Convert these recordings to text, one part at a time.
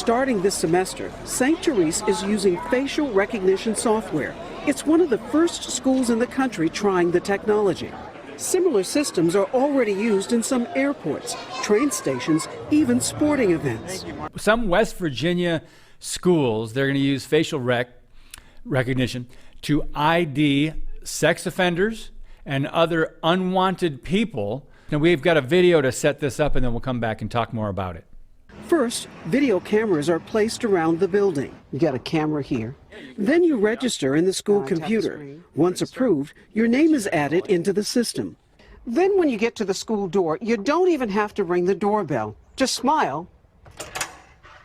starting this semester, St. Therese is using facial recognition software. It's one of the first schools in the country trying the technology. Similar systems are already used in some airports, train stations, even sporting events. Some West Virginia schools, they're going to use facial recognition to ID sex offenders and other unwanted people. Now, we've got a video to set this up, and then we'll come back and talk more about it. First, video cameras are placed around the building. You got a camera here. Then you register in the school computer. Once approved, your name is added into the system. Then when you get to the school door, you don't even have to ring the doorbell. Just smile,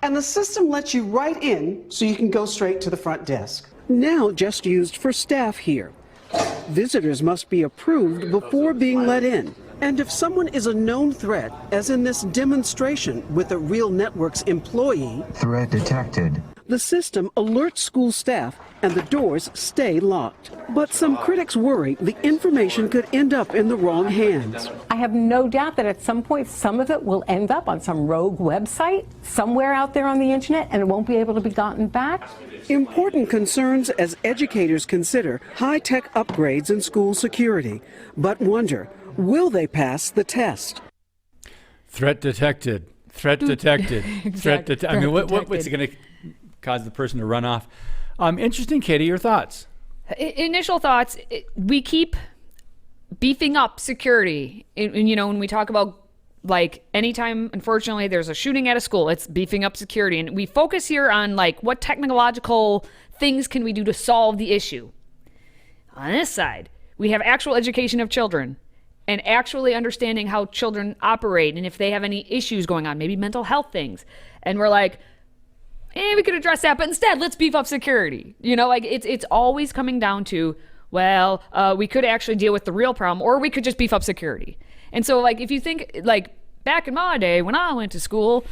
and the system lets you right in so you can go straight to the front desk. Now just used for staff here. Visitors must be approved before being let in. And if someone is a known threat, as in this demonstration with a Real Networks employee, threat detected, the system alerts school staff and the doors stay locked. But some critics worry the information could end up in the wrong hands. I have no doubt that at some point some of it will end up on some rogue website somewhere out there on the internet, and it won't be able to be gotten back. Important concerns as educators consider high-tech upgrades in school security, but wonder, will they pass the test? Threat detected. Threat detected. Threat detected. I mean, what's it going to cause the person to run off? Interesting, Katie, your thoughts? Initial thoughts, we keep beefing up security. You know, when we talk about, like, anytime, unfortunately, there's a shooting at a school, it's beefing up security. And we focus here on, like, what technological things can we do to solve the issue. On this side, we have actual education of children and actually understanding how children operate and if they have any issues going on, maybe mental health things. And we're like, we could address that, but instead, let's beef up security. You know, like, it's always coming down to, well, we could actually deal with the real problem, or we could just beef up security. And so, like, if you think, like, back in my day when I went to school,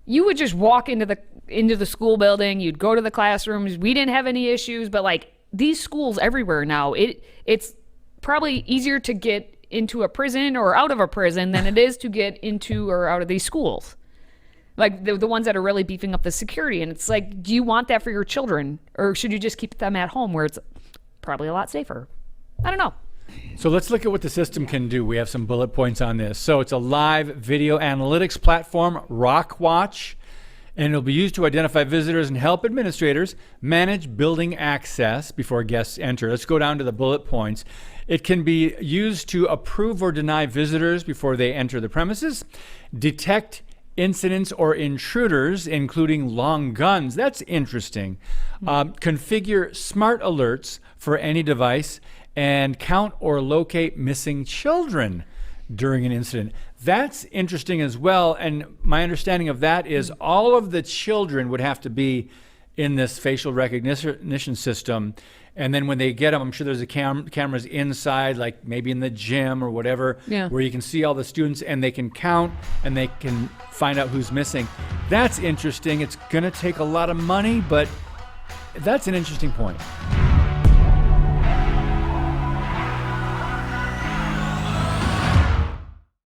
you would just walk into the school building, you'd go to the classrooms, we didn't have any issues, but, like, these schools everywhere now, it's probably easier to get into a prison or out of a prison than it is to get into or out of these schools. Like, the ones that are really beefing up the security. And it's like, do you want that for your children? Or should you just keep them at home where it's probably a lot safer? I don't know. So let's look at what the system can do. We have some bullet points on this. So it's a live video analytics platform, RockWatch, and it'll be used to identify visitors and help administrators manage building access before guests enter. Let's go down to the bullet points. It can be used to approve or deny visitors before they enter the premises, detect incidents or intruders, including long guns. That's interesting. Configure smart alerts for any device and count or locate missing children during an incident. That's interesting as well. And my understanding of that is all of the children would have to be in this facial recognition system. And then when they get them, I'm sure there's cameras inside, like maybe in the gym or whatever, where you can see all the students and they can count and they can find out who's missing. That's interesting. It's going to take a lot of money, but that's an interesting point.